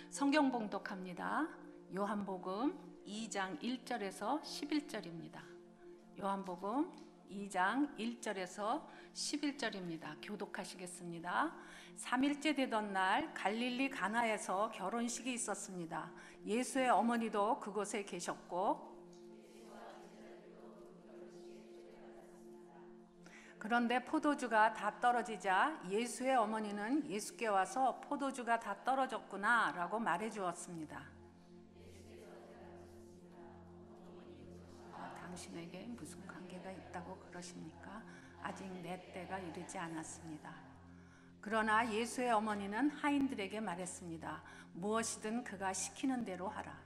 성경 봉독합니다. 요한복음 2장 1절에서 11절입니다. 요한복음 2장 1절에서 11절입니다. 교독하시겠습니다. 3일째 되던 날 갈릴리 가나에서 결혼식이 있었습니다. 예수의 어머니도 그곳에 계셨고, 그런데 포도주가 다 떨어지자 예수의 어머니는 예수께 와서 포도주가 다 떨어졌구나 라고 말해 주었습니다. 당신에게 무슨 관계가 있다고 그러십니까? 아직 내 때가 이르지 않았습니다. 그러나 예수의 어머니는 하인들에게 말했습니다. 무엇이든 그가 시키는 대로 하라.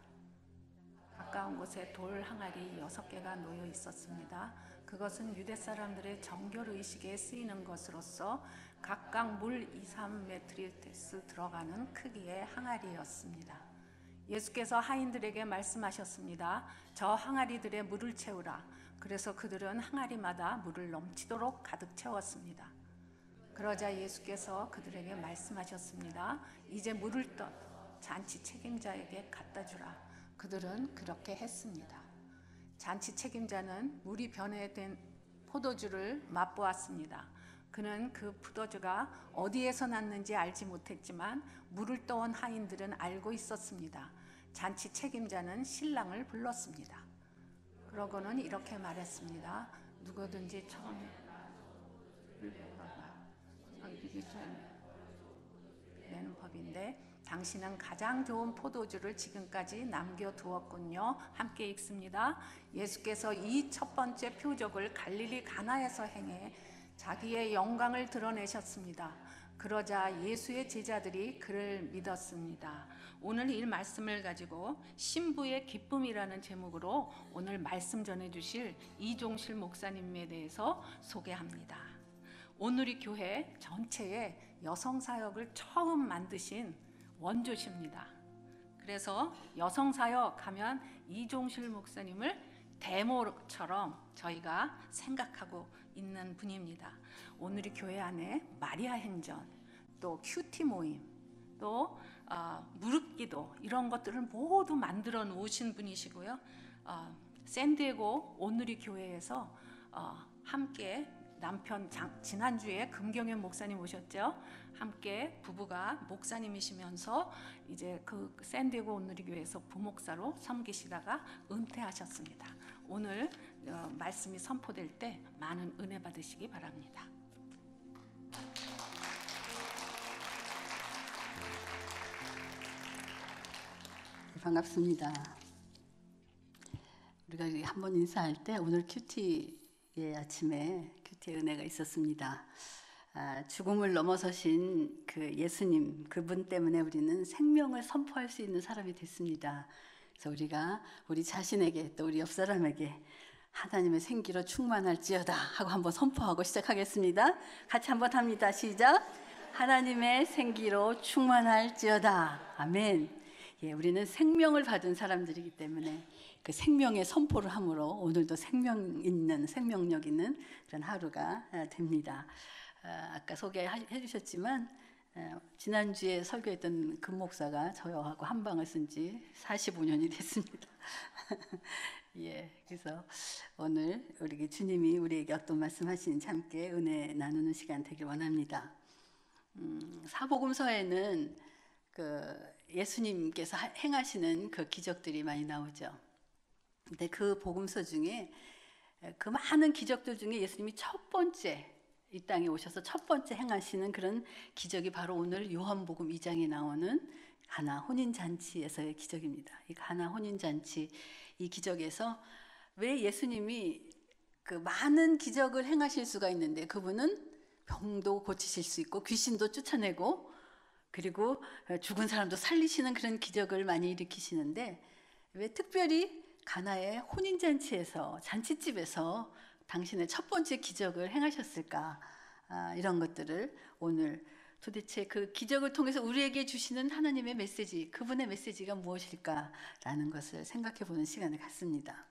가까운 곳에 돌 항아리 6개가 놓여 있었습니다. 그것은 유대 사람들의 정결의식에 쓰이는 것으로서 각각 물 2-3메트리스 들어가는 크기의 항아리였습니다. 예수께서 하인들에게 말씀하셨습니다. 저 항아리들에 물을 채우라. 그래서 그들은 항아리마다 물을 넘치도록 가득 채웠습니다. 그러자 예수께서 그들에게 말씀하셨습니다. 이제 물을 떠 잔치 책임자에게 갖다 주라. 그들은 그렇게 했습니다. 잔치 책임자는 물이 변해된 포도주를 맛보았습니다. 그는 그 포도주가 어디에서 났는지 알지 못했지만 물을 떠온 하인들은 알고 있었습니다. 잔치 책임자는 신랑을 불렀습니다. 그러고는 이렇게 말했습니다. 누구든지 처음에 내는 법인데 당신은 가장 좋은 포도주를 지금까지 남겨두었군요. 함께 읽습니다. 예수께서 이 첫 번째 표적을 갈릴리 가나에서 행해 자기의 영광을 드러내셨습니다. 그러자 예수의 제자들이 그를 믿었습니다. 오늘 이 말씀을 가지고 신부의 기쁨이라는 제목으로 오늘 말씀 전해주실 이종실 목사님에 대해서 소개합니다. 오늘이 교회 전체에 여성 사역을 처음 만드신 원조십니다. 그래서 여성 사역 하면 이종실 목사님을 데모처럼 저희가 생각하고 있는 분입니다. 오늘이 교회 안에 마리아 행전, 또 큐티 모임, 또 무릎기도 이런 것들을 모두 만들어 놓으신 분이시고요. 샌디에고 오늘이 교회에서 함께 남편 지난주에 금경현 목사님 오셨죠? 함께 부부가 목사님이시면서 이제 그 샌디에고 오늘이 교회에서 부목사로 섬기시다가 은퇴하셨습니다. 오늘 말씀이 선포될 때 많은 은혜 받으시기 바랍니다. 반갑습니다. 우리가 한번 인사할 때 오늘 큐티의 아침에 큐티의 은혜가 있었습니다. 죽음을 넘어서신 그 예수님, 그분 때문에 우리는 생명을 선포할 수 있는 사람이 됐습니다. 그래서 우리가 우리 자신에게 또 우리 옆 사람에게 하나님의 생기로 충만할지어다 하고 한번 선포하고 시작하겠습니다. 같이 한번 합니다. 시작. 하나님의 생기로 충만할지어다. 아멘. 예, 우리는 생명을 받은 사람들이기 때문에 그 생명의 선포를 함으로 오늘도 생명 있는, 생명력 있는 그런 하루가 됩니다. 아까 소개해 주셨지만 지난주에 설교했던 금 목사가 저하고 한 방을 쓴 지 45년이 됐습니다. 예, 그래서 오늘 우리 주님이 우리에게 어떤 말씀하시는지 함께 은혜 나누는 시간 되길 원합니다. 사복음서에는 그 예수님께서 행하시는 그 기적들이 많이 나오죠. 근데 그 복음서 중에 그 많은 기적들 중에 예수님이 첫 번째 이 땅에 오셔서 첫 번째 행하시는 그런 기적이 바로 오늘 요한복음 2장에 나오는 가나 혼인잔치에서의 기적입니다. 이 가나 혼인잔치 이 기적에서 왜 예수님이 그 많은 기적을 행하실 수가 있는데 그분은 병도 고치실 수 있고 귀신도 쫓아내고 그리고 죽은 사람도 살리시는 그런 기적을 많이 일으키시는데 왜 특별히 가나의 혼인잔치에서 잔치집에서 당신의 첫 번째 기적을 행하셨을까? 이런 것들을 오늘 도대체 그 기적을 통해서 우리에게 주시는 하나님의 메시지, 그분의 메시지가 무엇일까라는 것을 생각해 보는 시간을 갖습니다.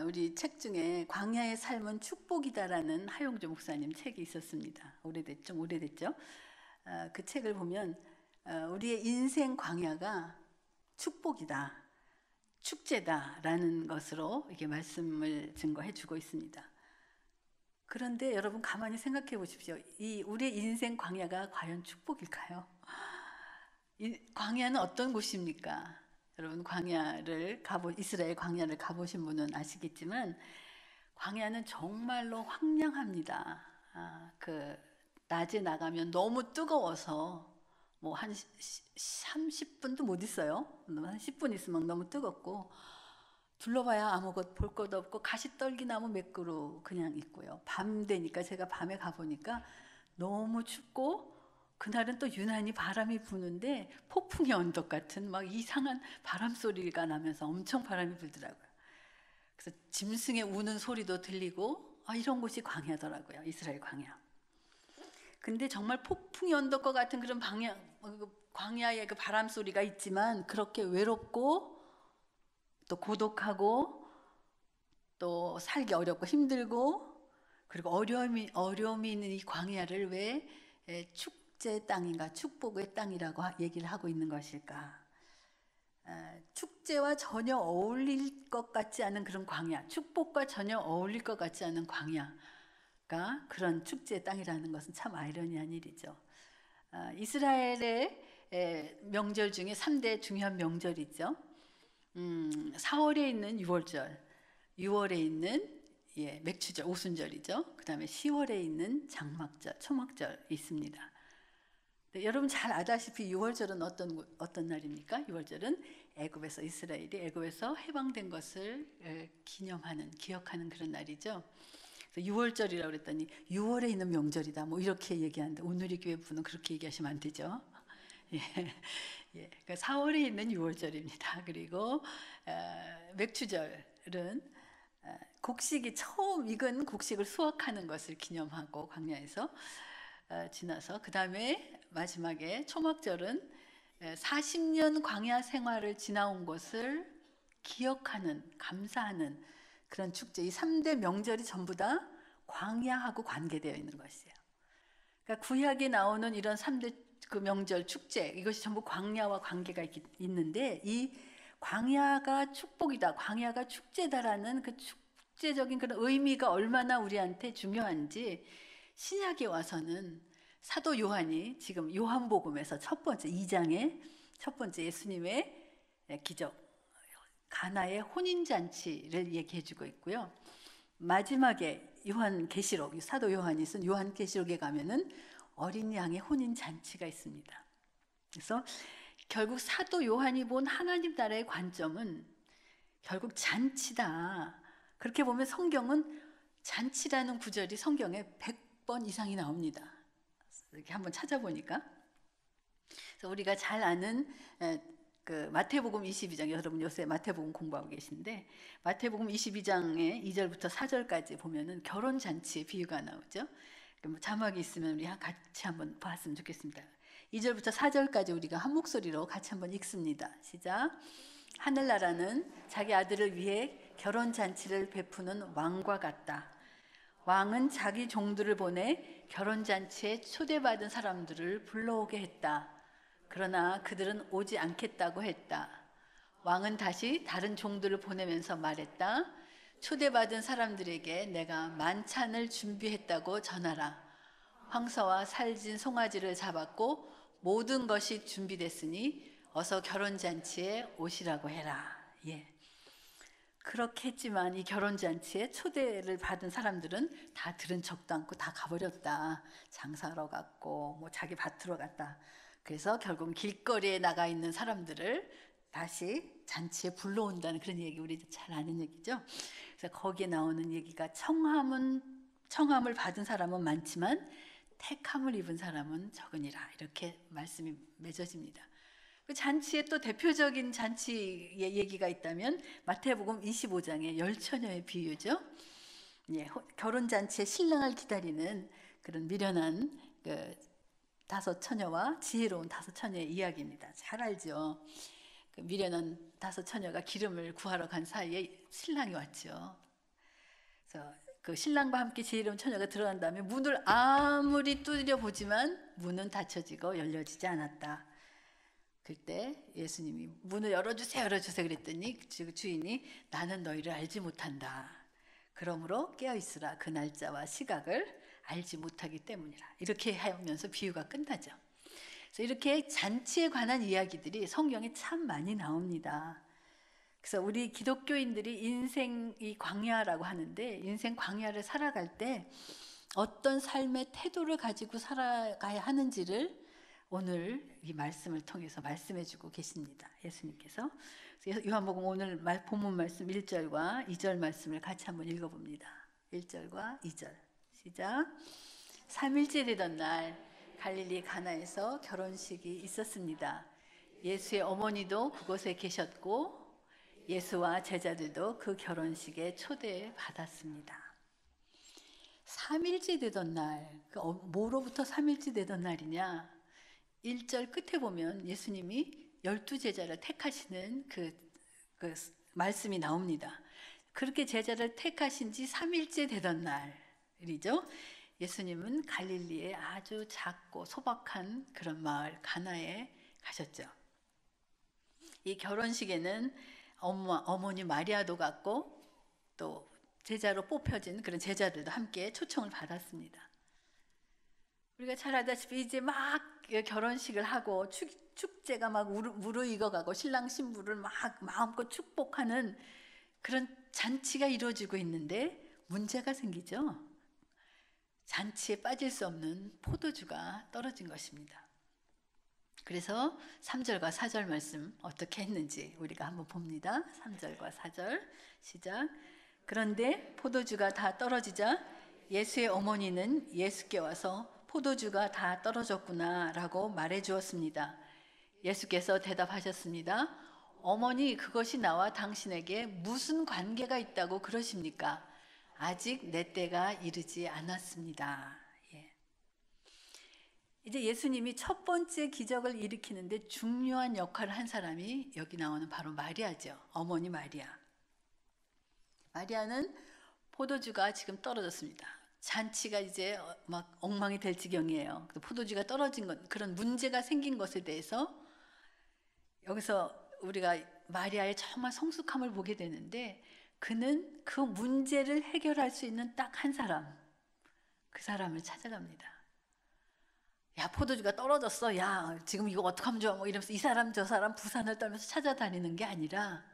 우리 책 중에 광야의 삶은 축복이다라는 하용조 목사님 책이 있었습니다. 좀 오래됐죠. 그 책을 보면 우리의 인생 광야가 축복이다, 축제다라는 것으로 이렇게 말씀을 증거해 주고 있습니다. 그런데 여러분 가만히 생각해 보십시오. 이 우리의 인생 광야가 과연 축복일까요? 이 광야는 어떤 곳입니까? 여러분 이스라엘 광야를 가보신 분은 아시겠지만 광야는 정말로 황량합니다. 낮에 나가면 너무 뜨거워서 뭐 한 30분도 못 있어요. 한 10분 있으면 너무 뜨겁고 둘러봐야 아무것도 볼 것도 없고 가시떨기나무 몇 그루 그냥 있고요. 밤 되니까 제가 밤에 가보니까 너무 춥고 그날은 또 유난히 바람이 부는데 폭풍의 언덕 같은 막 이상한 바람 소리가 나면서 엄청 바람이 불더라고요. 그래서 짐승의 우는 소리도 들리고 이런 곳이 광야더라고요. 이스라엘 광야. 근데 정말 폭풍의 언덕과 같은 그런 광야의 그 바람 소리가 있지만 그렇게 외롭고 또 고독하고 또 살기 어렵고 힘들고 그리고 어려움이 있는 이 광야를 왜 축제 땅인가 축복의 땅이라고 얘기를 하고 있는 것일까? 축제와 전혀 어울릴 것 같지 않은 그런 광야, 축복과 전혀 어울릴 것 같지 않은 광야가 그런 축제의 땅이라는 것은 참 아이러니한 일이죠. 이스라엘의 명절 중에 3대 중요한 명절이 있죠. 4월에 있는 유월절, 6월에 있는 맥추절, 오순절이죠. 그 다음에 10월에 있는 장막절, 초막절 있습니다. 네, 여러분 잘 아다시피 6월절은 어떤 날입니까? 6월절은 이스라엘이 애굽에서 해방된 것을 기억하는 그런 날이죠. 6월절이라고 그랬더니 6월에 있는 명절이다 뭐 이렇게 얘기하는데 오늘의 교회 분은 그렇게 얘기하시면 안 되죠. 그러니까 4월에 있는 6월절입니다. 그리고 맥추절은 곡식이 처음 익은 곡식을 수확하는 것을 기념하고 광야에서 지나서 그 다음에 마지막에 초막절은 40년 광야 생활을 지나온 것을 기억하는 감사하는 그런 축제. 이 3대 명절이 전부 다 광야하고 관계되어 있는 것이에요. 그러니까 구약에 나오는 이런 3대 그 명절 축제 이것이 전부 광야와 관계가 있는데 이 광야가 축복이다, 광야가 축제다라는 그 축제적인 그런 의미가 얼마나 우리한테 중요한지 신약에 와서는 사도 요한이 지금 요한복음에서 첫 번째 2장에 첫 번째 예수님의 기적 가나의 혼인잔치를 얘기해주고 있고요. 마지막에 요한계시록 사도 요한이 쓴 요한계시록에 가면은 어린 양의 혼인잔치가 있습니다. 그래서 결국 사도 요한이 본 하나님 나라의 관점은 결국 잔치다. 그렇게 보면 성경은 잔치라는 구절이 성경에 100번 이상이 나옵니다. 이렇게 한번 찾아보니까 그래서 우리가 잘 아는 그 마태복음 22장, 여러분 요새 마태복음 공부하고 계신데 마태복음 22장의 2절부터 4절까지 보면은 결혼 잔치의 비유가 나오죠. 자막이 있으면 우리 같이 한번 봤으면 좋겠습니다. 2절부터 4절까지 우리가 한 목소리로 같이 한번 읽습니다. 시작. 하늘나라는 자기 아들을 위해 결혼 잔치를 베푸는 왕과 같다. 왕은 자기 종들을 보내 결혼 잔치에 초대받은 사람들을 불러오게 했다. 그러나 그들은 오지 않겠다고 했다. 왕은 다시 다른 종들을 보내면서 말했다. 초대받은 사람들에게 내가 만찬을 준비했다고 전하라. 황소와 살진 송아지를 잡았고 모든 것이 준비됐으니 어서 결혼잔치에 오시라고 해라. 그렇게 했지만 이 결혼잔치에 초대를 받은 사람들은 다 들은 척도 않고 다 가버렸다. 장사하러 갔고 뭐 자기 밭으로 갔다. 그래서 결국 길거리에 나가 있는 사람들을 다시 잔치에 불러온다는 그런 얘기, 우리 잘 아는 얘기죠. 그래서 거기에 나오는 얘기가 청함을 받은 사람은 많지만 택함을 입은 사람은 적으니라, 이렇게 말씀이 맺어집니다. 그 잔치의 또 대표적인 잔치의 얘기가 있다면 마태복음 25장의 열처녀의 비유죠. 결혼 잔치에 신랑을 기다리는 그런 미련한 그 5처녀와 지혜로운 5처녀의 이야기입니다. 잘 알죠. 그 미련한 5처녀가 기름을 구하러 간 사이에 신랑이 왔죠. 그래서 그 신랑과 함께 지혜로운 처녀가 들어간 다음에 문을 아무리 두드려 보지만 문은 닫혀지고 열려지지 않았다. 그때 예수님이 문을 열어주세요, 열어주세요 그랬더니 주인이 나는 너희를 알지 못한다. 그러므로 깨어있으라. 그 날짜와 시각을 알지 못하기 때문이라. 이렇게 하면서 비유가 끝나죠. 그래서 이렇게 잔치에 관한 이야기들이 성경에 참 많이 나옵니다. 그래서 우리 기독교인들이 인생이 광야라고 하는데, 인생 광야를 살아갈 때 어떤 삶의 태도를 가지고 살아가야 하는지를 오늘 이 말씀을 통해서 말씀해 주고 계십니다. 예수님께서. 요한복음 오늘 본문 말씀 1절과 2절 말씀을 같이 한번 읽어봅니다. 1절과 2절 시작. 3일째 되던 날 갈릴리 가나에서 결혼식이 있었습니다. 예수의 어머니도 그곳에 계셨고 예수와 제자들도 그 결혼식에 초대받았습니다. 3일째 되던 날, 뭐로부터 3일째 되던 날이냐? 1절 끝에 보면 예수님이 12제자를 택하시는 그 말씀이 나옵니다. 그렇게 제자를 택하신 지 3일째 되던 날이죠. 예수님은 갈릴리의 아주 작고 소박한 그런 마을 가나에 가셨죠. 이 결혼식에는 어머니 마리아도 갔고 또 제자로 뽑혀진 그런 제자들도 함께 초청을 받았습니다. 우리가 잘 알다시피 이제 막 결혼식을 하고 축제가 막 무르익어가고 신랑 신부를 막 마음껏 축복하는 그런 잔치가 이루어지고 있는데 문제가 생기죠. 잔치에 빠질 수 없는 포도주가 떨어진 것입니다. 그래서 3절과 4절 말씀 어떻게 했는지 우리가 한번 봅니다. 3절과 4절 시작. 그런데 포도주가 다 떨어지자 예수의 어머니는 예수께 와서 포도주가 다 떨어졌구나 라고 말해 주었습니다. 예수께서 대답하셨습니다. 어머니, 그것이 나와 당신에게 무슨 관계가 있다고 그러십니까? 아직 내 때가 이르지 않았습니다. 예. 이제 예수님이 첫 번째 기적을 일으키는데 중요한 역할을 한 사람이 여기 나오는 바로 마리아죠. 어머니 마리아. 마리아는 포도주가 지금 떨어졌습니다. 잔치가 이제 막 엉망이 될 지경이에요. 포도주가 떨어진 것, 그런 문제가 생긴 것에 대해서 여기서 우리가 마리아의 정말 성숙함을 보게 되는데, 그는 그 문제를 해결할 수 있는 딱 한 사람, 그 사람을 찾아갑니다. 야, 포도주가 떨어졌어. 야, 지금 이거 어떡하면 좋아. 뭐 이러면서 이 사람 저 사람 부산을 떨면서 찾아다니는 게 아니라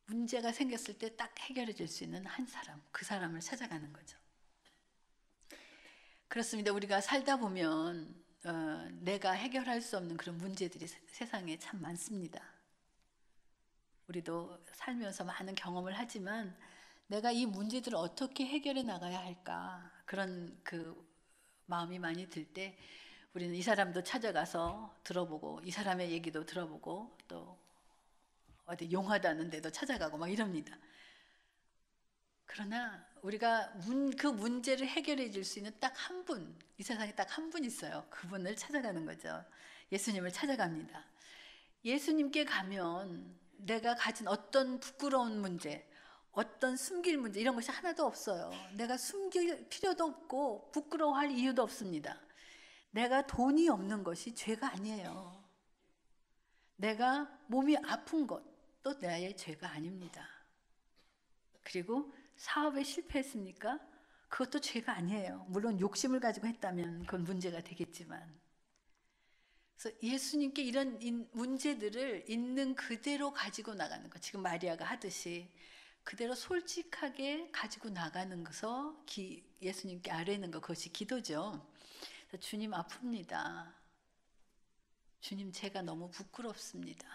문제가 생겼을 때 딱 해결해 줄 수 있는 한 사람, 그 사람을 찾아가는 거죠. 그렇습니다. 우리가 살다 보면 내가 해결할 수 없는 그런 문제들이 세상에 참 많습니다. 우리도 살면서 많은 경험을 하지만 내가 이 문제들을 어떻게 해결해 나가야 할까, 그런 그 마음이 많이 들 때 우리는 이 사람도 찾아가서 들어보고 이 사람의 얘기도 들어보고 또 어디 용하다는 데도 찾아가고 막 이럽니다. 그러나 우리가 그 문제를 해결해 줄 수 있는 딱 한 분, 이 세상에 딱 한 분 있어요. 그분을 찾아가는 거죠. 예수님을 찾아갑니다. 예수님께 가면 내가 가진 어떤 부끄러운 문제, 어떤 숨길 문제, 이런 것이 하나도 없어요. 내가 숨길 필요도 없고 부끄러워할 이유도 없습니다. 내가 돈이 없는 것이 죄가 아니에요. 내가 몸이 아픈 것도 나의 죄가 아닙니다. 그리고 사업에 실패했습니까? 그것도 죄가 아니에요. 물론 욕심을 가지고 했다면 그건 문제가 되겠지만, 그래서 예수님께 이런 문제들을 있는 그대로 가지고 나가는 것, 지금 마리아가 하듯이 그대로 솔직하게 가지고 나가는 것을 예수님께 아뢰는 것, 그것이 기도죠. 그래서 주님 아픕니다. 주님 제가 너무 부끄럽습니다.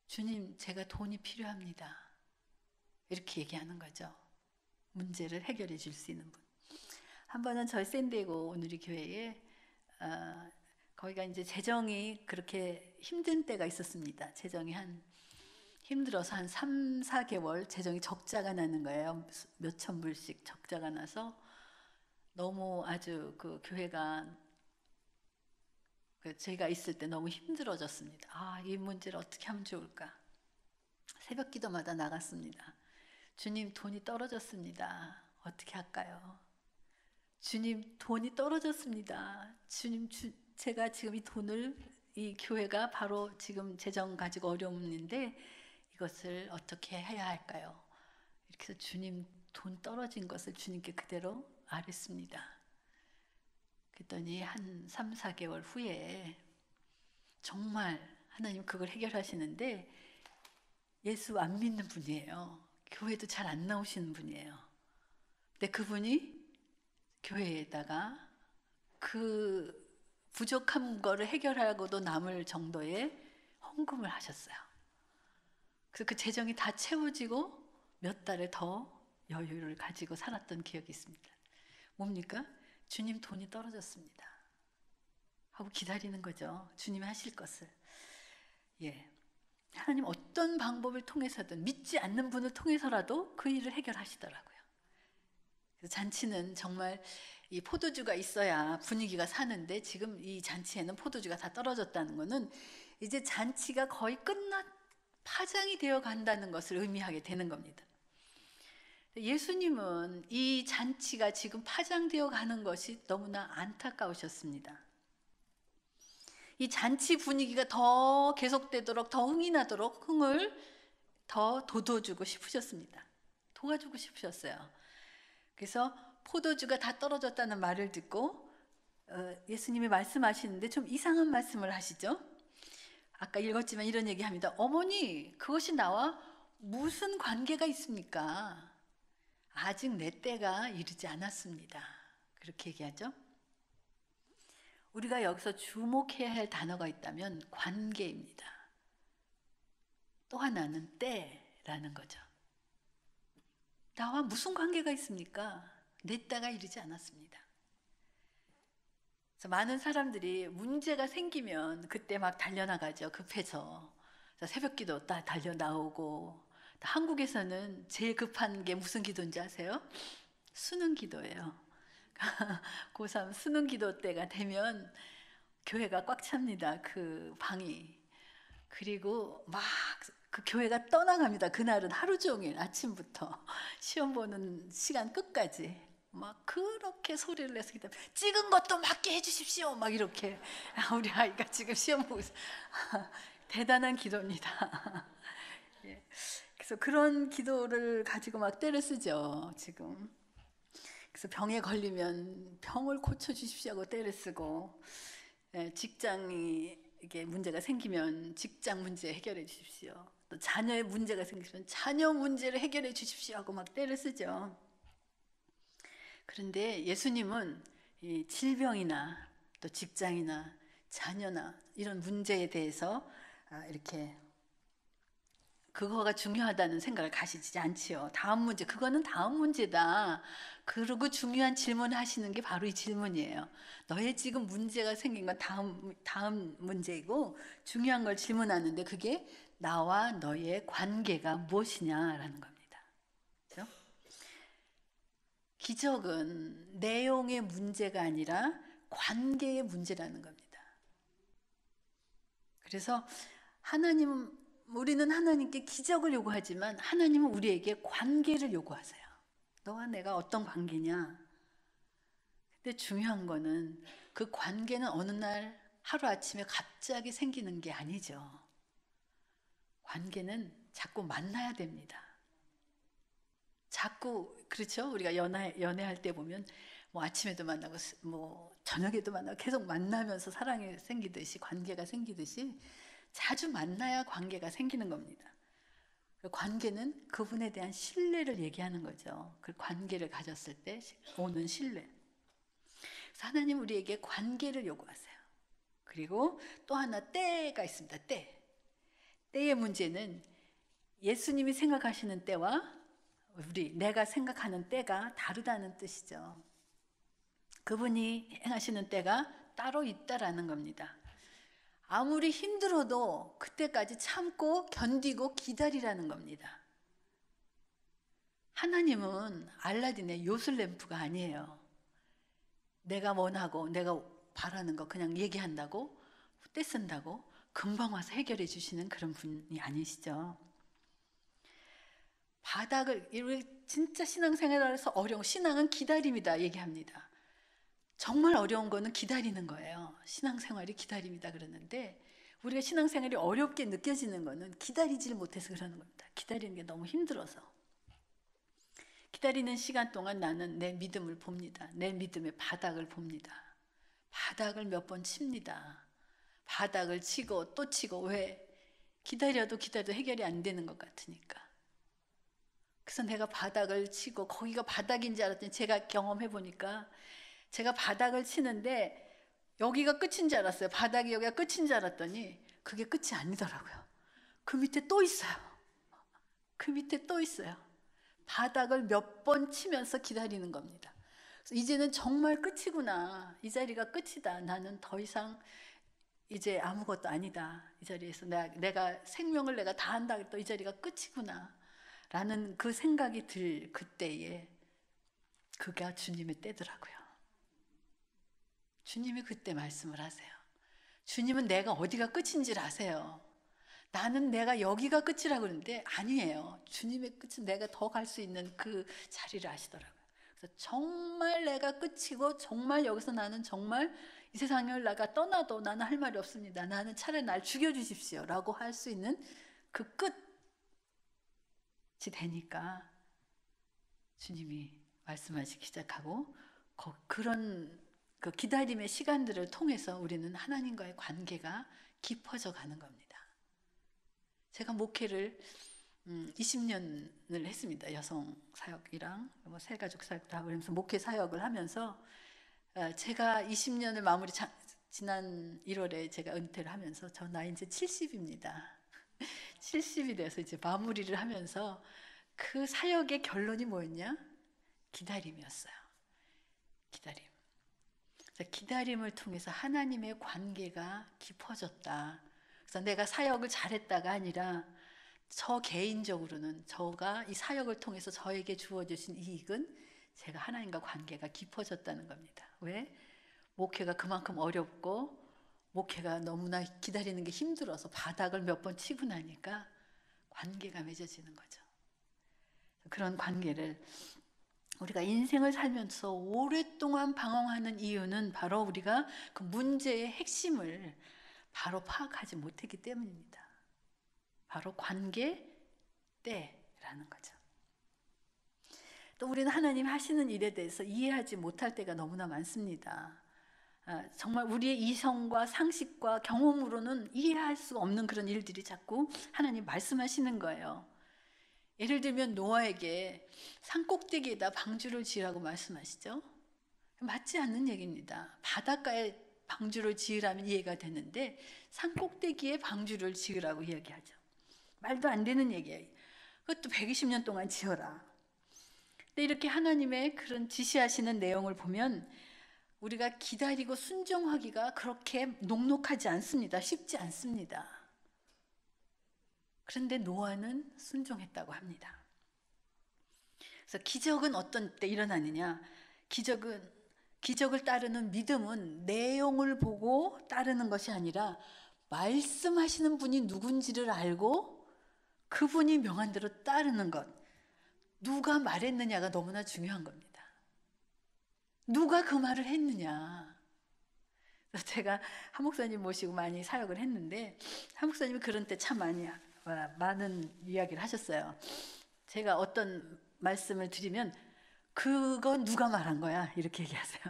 주님 제가 돈이 필요합니다. 이렇게 얘기하는 거죠. 문제를 해결해 줄 수 있는 분. 한 번은 저희 샌디에고 오누리 교회에 거기가 이제 재정이 그렇게 힘든 때가 있었습니다. 재정이 힘들어서 한 3, 4개월 재정이 적자가 나는 거예요. 몇천 불씩 적자가 나서 너무 아주 그 교회가 제가 있을 때 너무 힘들어졌습니다. 아, 이 문제를 어떻게 하면 좋을까? 새벽 기도마다 나갔습니다. 주님 돈이 떨어졌습니다. 어떻게 할까요? 주님 돈이 떨어졌습니다. 주님 제가 지금 이 돈을, 이 교회가 바로 지금 재정 가지고 어려움인데 이것을 어떻게 해야 할까요? 이렇게 해서 주님, 돈 떨어진 것을 주님께 그대로 아뢰습니다. 그랬더니 한 3, 4개월 후에 정말 하나님 그걸 해결하시는데, 예수 안 믿는 분이에요. 교회도 잘 안 나오시는 분이에요. 근데 그분이 교회에다가 그 부족한 거를 해결하고도 남을 정도의 헌금을 하셨어요. 그래서 그 재정이 다 채워지고 몇 달을 더 여유를 가지고 살았던 기억이 있습니다. 뭡니까? 주님, 돈이 떨어졌습니다 하고 기다리는 거죠. 주님이 하실 것을. 예, 하나님 어떤 방법을 통해서든, 믿지 않는 분을 통해서라도 그 일을 해결하시더라고요. 그래서 잔치는 정말 이 포도주가 있어야 분위기가 사는데, 지금 이 잔치에는 포도주가 다 떨어졌다는 것은 이제 잔치가 거의 파장이 되어 간다는 것을 의미하게 되는 겁니다. 예수님은 이 잔치가 지금 파장되어 가는 것이 너무나 안타까우셨습니다. 이 잔치 분위기가 더 계속되도록, 더 흥이 나도록 흥을 더 돋워주고 싶으셨습니다. 도와주고 싶으셨어요. 그래서 포도주가 다 떨어졌다는 말을 듣고 예수님이 말씀하시는데 좀 이상한 말씀을 하시죠. 아까 읽었지만 이런 얘기합니다. 어머니, 그것이 나와 무슨 관계가 있습니까? 아직 내 때가 이르지 않았습니다. 그렇게 얘기하죠. 우리가 여기서 주목해야 할 단어가 있다면 관계입니다. 또 하나는 때라는 거죠. 나와 무슨 관계가 있습니까? 내 때가 이르지 않았습니다. 그래서 많은 사람들이 문제가 생기면 그때 막 달려나가죠. 급해서. 새벽 기도 딱 달려나오고. 한국에서는 제일 급한 게 무슨 기도인지 아세요? 수능 기도예요. 고3 수능 기도 때가 되면 교회가 꽉 찹니다. 그 방이. 그리고 막 그 교회가 떠나갑니다. 그날은 하루 종일 아침부터 시험 보는 시간 끝까지 막 그렇게 소리를 내서 기도, 찍은 것도 맞게 해주십시오. 막 이렇게. 우리 아이가 지금 시험 보고 있어요. 대단한 기도입니다. 예. 그래서 그런 기도를 가지고 막 때를 쓰죠, 지금. 그래서 병에 걸리면 병을 고쳐주십시오 하고 때를 쓰고, 직장이 이게 문제가 생기면 직장 문제 해결해 주십시오. 또 자녀의 문제가 생기면 자녀 문제를 해결해 주십시오 하고 막 때를 쓰죠. 그런데 예수님은 이 질병이나 또 직장이나 자녀나 이런 문제에 대해서 이렇게 그거가 중요하다는 생각을 가지지 않지요. 다음 문제, 그거는 다음 문제다. 그리고 중요한 질문을 하시는 게 바로 이 질문이에요. 너의 지금 문제가 생긴 건 다음 문제이고, 중요한 걸 질문하는데 그게 나와 너의 관계가 무엇이냐라는 겁니다. 그렇죠? 기적은 내용의 문제가 아니라 관계의 문제라는 겁니다. 그래서 우리는 하나님께 기적을 요구하지만 하나님은 우리에게 관계를 요구하세요. 너와 내가 어떤 관계냐? 근데 중요한 거는 그 관계는 어느 날 하루아침에 갑자기 생기는 게 아니죠. 관계는 자꾸 만나야 됩니다. 자꾸, 그렇죠? 우리가 연애할 때 보면 뭐 아침에도 만나고 뭐 저녁에도 만나고 계속 만나면서 사랑이 생기듯이, 관계가 생기듯이 자주 만나야 관계가 생기는 겁니다. 관계는 그분에 대한 신뢰를 얘기하는 거죠. 그 관계를 가졌을 때 오는 신뢰. 그래서 하나님 우리에게 관계를 요구하세요. 그리고 또 하나 때가 있습니다. 때의 문제는 예수님이 생각하시는 때와 내가 생각하는 때가 다르다는 뜻이죠. 그분이 행하시는 때가 따로 있다라는 겁니다. 아무리 힘들어도 그때까지 참고 견디고 기다리라는 겁니다. 하나님은 알라딘의 요술램프가 아니에요. 내가 원하고 내가 바라는 거 그냥 얘기한다고, 떼쓴다고 금방 와서 해결해 주시는 그런 분이 아니시죠. 진짜 신앙생활에서 어려운 신앙은 기다림이다 얘기합니다. 정말 어려운 거는 기다리는 거예요. 신앙생활이 기다림이다 그러는데 우리가 신앙생활이 어렵게 느껴지는 거는 기다리질 못해서 그러는 겁니다. 기다리는 게 너무 힘들어서. 기다리는 시간 동안 나는 내 믿음을 봅니다. 내 믿음의 바닥을 봅니다. 바닥을 몇 번 칩니다. 바닥을 치고 또 치고. 왜? 기다려도 해결이 안 되는 것 같으니까. 그래서 내가 바닥을 치고 거기가 바닥인 줄 알았더니 제가 경험해 보니까 제가 바닥을 치는데 여기가 끝인 줄 알았어요. 바닥이 여기가 끝인 줄 알았더니 그게 끝이 아니더라고요. 그 밑에 또 있어요. 그 밑에 또 있어요. 바닥을 몇 번 치면서 기다리는 겁니다. 그래서 이제는 정말 끝이구나. 이 자리가 끝이다. 나는 더 이상 이제 아무것도 아니다. 이 자리에서 내가 생명을 내가 다 한다. 또 이 자리가 끝이구나. 라는 그 생각이 들 그때에 그가 주님의 때더라고요. 주님이 그때 말씀을 하세요. 주님은 내가 어디가 끝인지를 아세요. 나는 내가 여기가 끝이라고 그러는데 아니에요. 주님의 끝은 내가 더 갈 수 있는 그 자리를 아시더라고요. 그래서 정말 내가 끝이고 정말 여기서 나는 정말 이 세상을 내가 떠나도 나는 할 말이 없습니다. 나는 차라리 날 죽여주십시오 라고 할 수 있는 그 끝이 되니까 주님이 말씀하시기 시작하고 그런 그 기다림의 시간들을 통해서 우리는 하나님과의 관계가 깊어져 가는 겁니다. 제가 목회를 20년을 했습니다. 여성 사역이랑 새가족 사역도 하고 그러면서 목회 사역을 하면서 제가 20년을 지난 1월에 제가 은퇴를 하면서 저 나이 이제 70입니다. 70이 돼서 이제 마무리를 하면서 그 사역의 결론이 뭐였냐? 기다림이었어요. 기다림. 기다림을 통해서 하나님의 관계가 깊어졌다. 그래서 내가 사역을 잘했다가 아니라 저 개인적으로는 저가 이 사역을 통해서 저에게 주어주신 이익은 제가 하나님과 관계가 깊어졌다는 겁니다. 왜? 목회가 그만큼 어렵고 목회가 너무나 기다리는 게 힘들어서 바닥을 몇 번 치고 나니까 관계가 맺어지는 거죠. 그런 관계를 우리가 인생을 살면서 오랫동안 방황하는 이유는 바로 우리가 그 문제의 핵심을 바로 파악하지 못했기 때문입니다. 바로 관계 때라는 거죠. 또 우리는 하나님 하시는 일에 대해서 이해하지 못할 때가 너무나 많습니다. 정말 우리의 이성과 상식과 경험으로는 이해할 수 없는 그런 일들이 자꾸 하나님 말씀하시는 거예요. 예를 들면 노아에게 산꼭대기에다 방주를 지으라고 말씀하시죠. 맞지 않는 얘기입니다. 바닷가에 방주를 지으라면 이해가 되는데 산꼭대기에 방주를 지으라고 이야기하죠. 말도 안 되는 얘기예요. 그것도 120년 동안 지어라. 근데 이렇게 하나님의 그런 지시하시는 내용을 보면 우리가 기다리고 순종하기가 그렇게 녹록하지 않습니다. 쉽지 않습니다. 그런데 노아는 순종했다고 합니다. 그래서 기적은 어떤 때 일어나느냐? 기적을 따르는 믿음은 내용을 보고 따르는 것이 아니라 말씀하시는 분이 누군지를 알고 그분이 명한 대로 따르는 것. 누가 말했느냐가 너무나 중요한 겁니다. 누가 그 말을 했느냐. 제가 한 목사님 모시고 많이 사역을 했는데 한 목사님이 그런 때 참 많은 이야기를 하셨어요. 제가 어떤 말씀을 드리면 그건 누가 말한 거야? 이렇게 얘기하세요.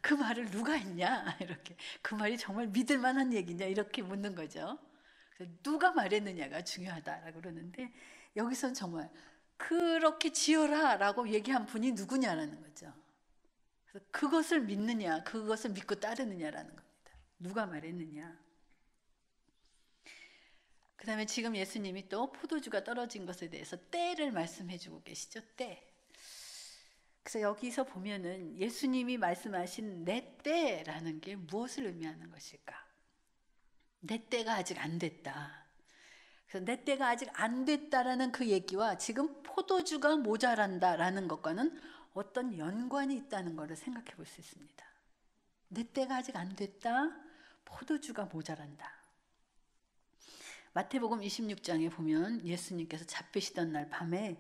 그 말을 누가 했냐? 이렇게. 그 말이 정말 믿을 만한 얘기냐? 이렇게 묻는 거죠. 그래서 누가 말했느냐가 중요하다라고 그러는데 여기서는 정말 그렇게 지어라 라고 얘기한 분이 누구냐라는 거죠. 그래서 그것을 믿느냐, 그것을 믿고 따르느냐라는 겁니다. 누가 말했느냐. 그 다음에 지금 예수님이 또 포도주가 떨어진 것에 대해서 때를 말씀해 주고 계시죠. 때. 그래서 여기서 보면은 예수님이 말씀하신 내 때라는 게 무엇을 의미하는 것일까? 내 때가 아직 안 됐다. 그래서 내 때가 아직 안 됐다라는 그 얘기와 지금 포도주가 모자란다라는 것과는 어떤 연관이 있다는 것을 생각해 볼 수 있습니다. 내 때가 아직 안 됐다. 포도주가 모자란다. 마태복음 26장에 보면 예수님께서 잡히시던 날 밤에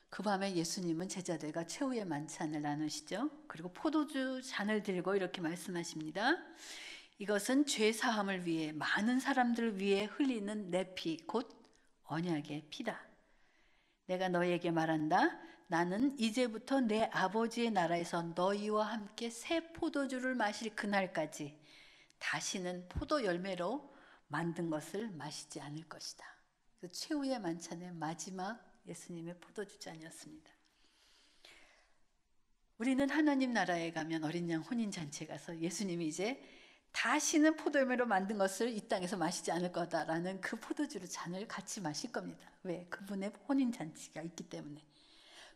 그 밤에 예수님은 제자들과 최후의 만찬을 나누시죠. 그리고 포도주 잔을 들고 이렇게 말씀하십니다. 이것은 죄 사함을 위해 많은 사람들을 위해 흘리는 내 피, 곧 언약의 피다. 내가 너희에게 말한다. 나는 이제부터 내 아버지의 나라에서 너희와 함께 새 포도주를 마실 그날까지 다시는 포도 열매로 만든 것을 마시지 않을 것이다. 그 최후의 만찬의 마지막 예수님의 포도주 잔이었습니다. 우리는 하나님 나라에 가면 어린 양 혼인 잔치에 가서 예수님이 이제 다시는 포도 열매로 만든 것을 이 땅에서 마시지 않을 거다라는 그 포도주를 잔을 같이 마실 겁니다. 왜? 그분의 혼인 잔치가 있기 때문에.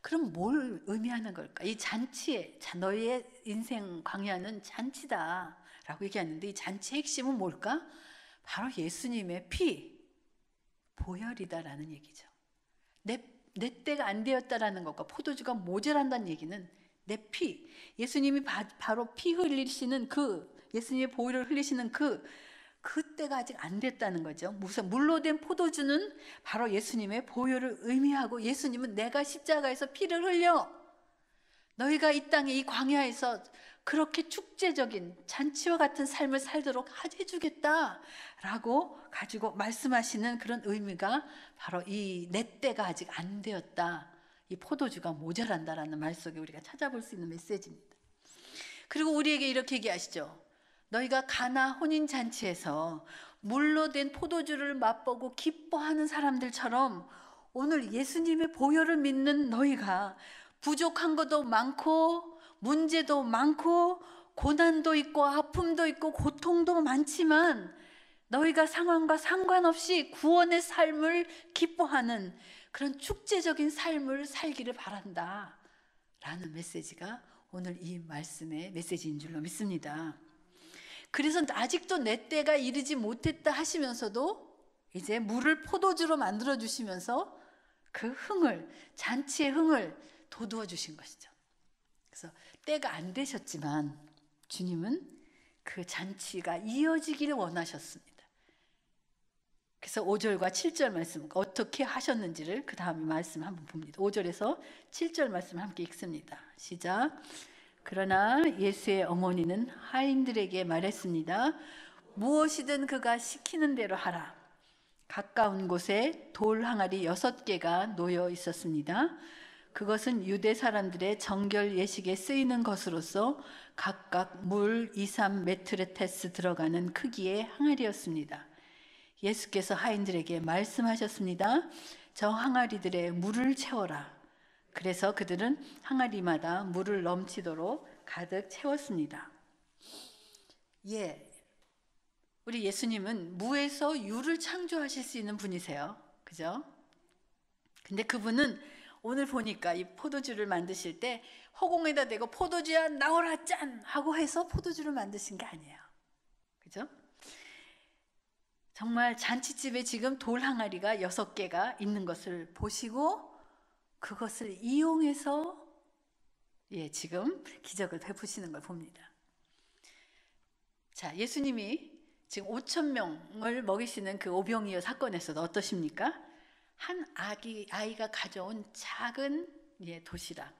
그럼 뭘 의미하는 걸까? 이 잔치에 너희의 인생 광야는 잔치다라고 얘기하는데 이 잔치의 핵심은 뭘까? 바로 예수님의 피, 보혈이다라는 얘기죠. 내 때가 안 되었다라는 것과 포도주가 모자란다는 얘기는 내 피, 예수님이 바로 피 흘리시는 예수님의 보혈을 흘리시는 그때가 아직 안 됐다는 거죠. 무슨 물로 된 포도주는 바로 예수님의 보혈을 의미하고 예수님은 내가 십자가에서 피를 흘려 너희가 이 땅에 이 광야에서 그렇게 축제적인 잔치와 같은 삶을 살도록 해주겠다라고 가지고 말씀하시는 그런 의미가 바로 이 내 때가 아직 안 되었다. 이 포도주가 모자란다라는 말 속에 우리가 찾아볼 수 있는 메시지입니다. 그리고 우리에게 이렇게 얘기하시죠. 너희가 가나 혼인잔치에서 물로 된 포도주를 맛보고 기뻐하는 사람들처럼 오늘 예수님의 보혈을 믿는 너희가 부족한 것도 많고 문제도 많고 고난도 있고 아픔도 있고 고통도 많지만 너희가 상황과 상관없이 구원의 삶을 기뻐하는 그런 축제적인 삶을 살기를 바란다 라는 메시지가 오늘 이 말씀의 메시지인 줄로 믿습니다. 그래서 아직도 내 때가 이르지 못했다 하시면서도 이제 물을 포도주로 만들어 주시면서 그 잔치의 흥을 돋우어 주신 것이죠. 그래서 때가 안 되셨지만 주님은 그 잔치가 이어지기를 원하셨습니다. 그래서 5절과 7절 말씀 어떻게 하셨는지를 그 다음에 말씀 한번 봅니다. 5절에서 7절 말씀 함께 읽습니다. 시작. 그러나 예수의 어머니는 하인들에게 말했습니다. 무엇이든 그가 시키는 대로 하라. 가까운 곳에 돌 항아리 6개가 놓여 있었습니다. 그것은 유대 사람들의 정결 예식에 쓰이는 것으로서 각각 물 2-3메트레테스 들어가는 크기의 항아리였습니다. 예수께서 하인들에게 말씀하셨습니다. 저 항아리들에 물을 채워라. 그래서 그들은 항아리마다 물을 넘치도록 가득 채웠습니다. 우리 예수님은 무에서 유를 창조하실 수 있는 분이세요. 그죠? 근데 그분은 오늘 보니까 이 포도주를 만드실 때 허공에다 대고 포도주야 나오라 짠! 하고 해서 포도주를 만드신 게 아니에요. 그죠? 정말 잔치집에 지금 돌 항아리가 6개가 있는 것을 보시고 그것을 이용해서 지금 기적을 베푸시는 걸 봅니다. 자, 예수님이 지금 5,000명을 먹이시는 그 오병이어 사건에서도 어떠십니까? 한 아이가 가져온 작은 도시락,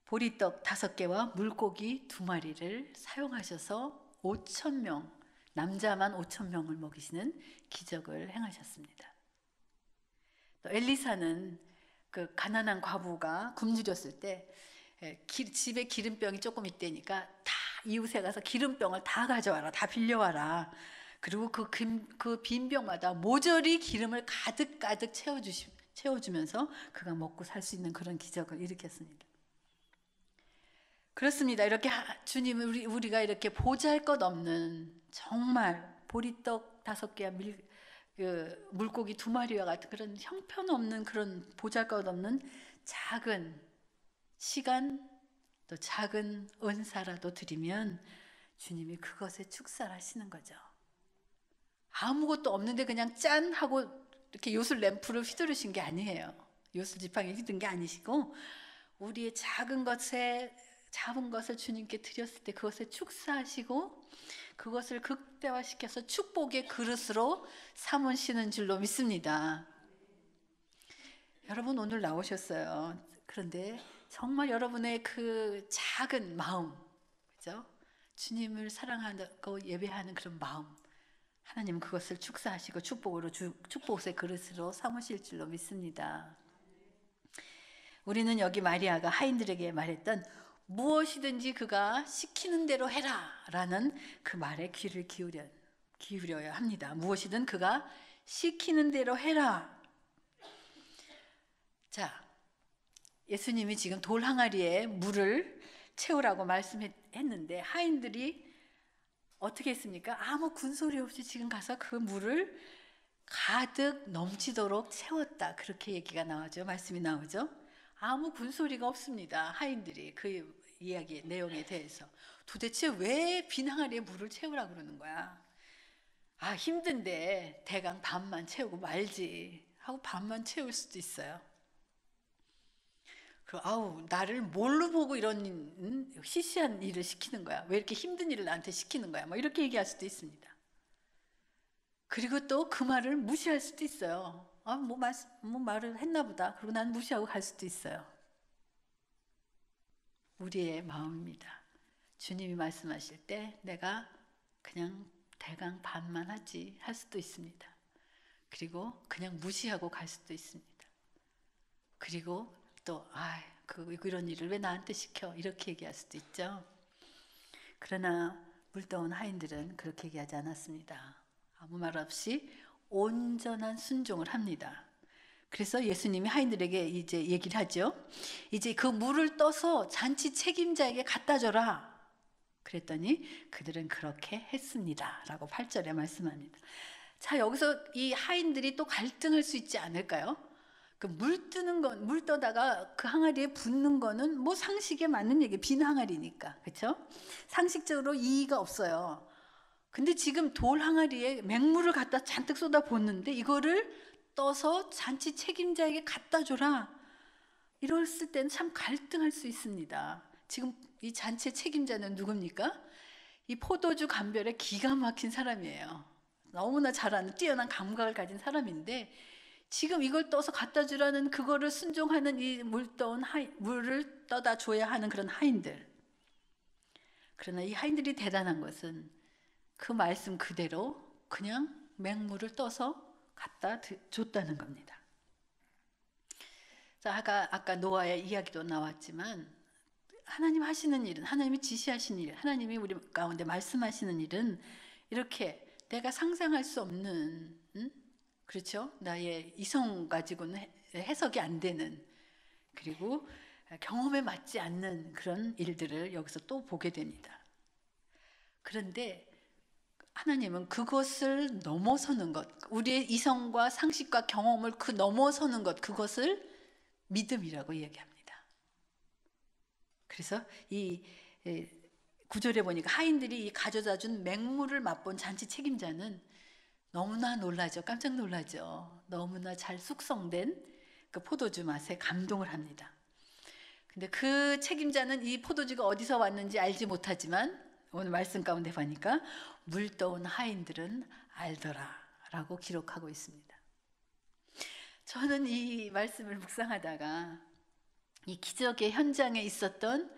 보리떡 5개와 물고기 2마리를 사용하셔서 5,000명, 남자만 5,000명을 먹이시는 기적을 행하셨습니다. 또 엘리사는 그 가난한 과부가 굶주렸을 때 집에 기름병이 조금 있다니까 다 이웃에 가서 기름병을 다 가져와라, 다 빌려와라. 그리고 그 빈병마다 모조리 기름을 가득 채워주면서 그가 먹고 살 수 있는 그런 기적을 일으켰습니다. 그렇습니다. 이렇게 주님은 우리가 이렇게 보잘것없는 정말 보리떡 5개와 물고기 2마리와 같은 그런 형편없는 그런 보잘것없는 작은 시간 또 작은 은사라도 드리면 주님이 그것에 축사하시는 거죠. 아무것도 없는데 그냥 짠 하고 이렇게 요술 램프를 휘두르신 게 아니에요. 요술 지팡이 휘두른 게 아니시고 우리의 작은 것을 주님께 드렸을 때 그것에 축사하시고 그것을 극대화시켜서 축복의 그릇으로 삼으시는 줄로 믿습니다. 여러분 오늘 나오셨어요. 그런데 정말 여러분의 그 작은 마음, 그죠? 주님을 사랑하고 예배하는 그런 마음, 하나님은 그것을 축사하시고 축복의 그릇으로 삼으실 줄로 믿습니다. 우리는 여기 마리아가 하인들에게 말했던 무엇이든지 그가 시키는 대로 해라 라는 그 말에 귀를 기울여야 합니다. 무엇이든 그가 시키는 대로 해라. 자, 예수님이 지금 돌 항아리에 물을 채우라고 말씀했는데 하인들이 어떻게 했습니까? 아무 군소리 없이 지금 가서 그 물을 가득 넘치도록 채웠다. 그렇게 얘기가 나오죠. 말씀이 나오죠. 아무 군소리가 없습니다. 하인들이 그 이야기 내용에 대해서 도대체 왜 빈 항아리에 물을 채우라 그러는 거야? 아, 힘든데 대강 반만 채우고 말지 하고 반만 채울 수도 있어요. 아우, 나를 뭘로 보고 이런 시시한 일을 시키는 거야? 왜 이렇게 힘든 일을 나한테 시키는 거야? 뭐 이렇게 얘기할 수도 있습니다. 그리고 또 그 말을 무시할 수도 있어요. 아, 뭐 말을 했나 보다. 그리고 난 무시하고 갈 수도 있어요. 우리의 마음입니다. 주님이 말씀하실 때 내가 그냥 대강 반만 하지 할 수도 있습니다. 그리고 그냥 무시하고 갈 수도 있습니다. 그리고 또 이런 일을 왜 나한테 시켜? 이렇게 얘기할 수도 있죠. 그러나 물떠온 하인들은 그렇게 얘기하지 않았습니다. 아무 말 없이 온전한 순종을 합니다. 그래서 예수님이 하인들에게 이제 얘기를 하죠. 이제 그 물을 떠서 잔치 책임자에게 갖다 줘라. 그랬더니 그들은 그렇게 했습니다. 라고 8절에 말씀합니다. 자, 여기서 이 하인들이 또 갈등할 수 있지 않을까요? 그 물 떠다가 그 항아리에 붓는 거는 뭐 상식에 맞는 얘기, 빈 항아리니까. 그렇죠? 상식적으로 이의가 없어요. 근데 지금 돌 항아리에 맹물을 갖다 잔뜩 쏟아 붓는데 이거를 떠서 잔치 책임자에게 갖다 줘라. 이랬을 때는 참 갈등할 수 있습니다. 지금 이 잔치 책임자는 누굽니까? 이 포도주 감별에 기가 막힌 사람이에요. 너무나 잘하는 뛰어난 감각을 가진 사람인데 지금 이걸 떠서 갖다 주라는 그거를 순종하는 이 물을 떠다 줘야 하는 그런 하인들. 그러나 이 하인들이 대단한 것은 그 말씀 그대로 그냥 맹물을 떠서 갖다 줬다는 겁니다. 자, 아까 노아의 이야기도 나왔지만 하나님 하시는 일은, 하나님이 지시하신 일, 하나님이 우리 가운데 말씀하시는 일은 이렇게 내가 상상할 수 없는, 그렇죠? 나의 이성 가지고는 해석이 안 되는, 그리고 경험에 맞지 않는 그런 일들을 여기서 또 보게 됩니다. 그런데 하나님은 그것을 넘어서는 것, 우리의 이성과 상식과 경험을 넘어서는 것, 그것을 믿음이라고 얘기합니다. 그래서 이 9절에 보니까 하인들이 이 가져다 준 맹물을 맛본 잔치 책임자는 너무나 놀라죠. 깜짝 놀라죠. 너무나 잘 숙성된 그 포도주 맛에 감동을 합니다. 근데 그 책임자는 이 포도주가 어디서 왔는지 알지 못하지만 오늘 말씀 가운데 보니까 물떠온 하인들은 알더라 라고 기록하고 있습니다. 저는 이 말씀을 묵상하다가 이 기적의 현장에 있었던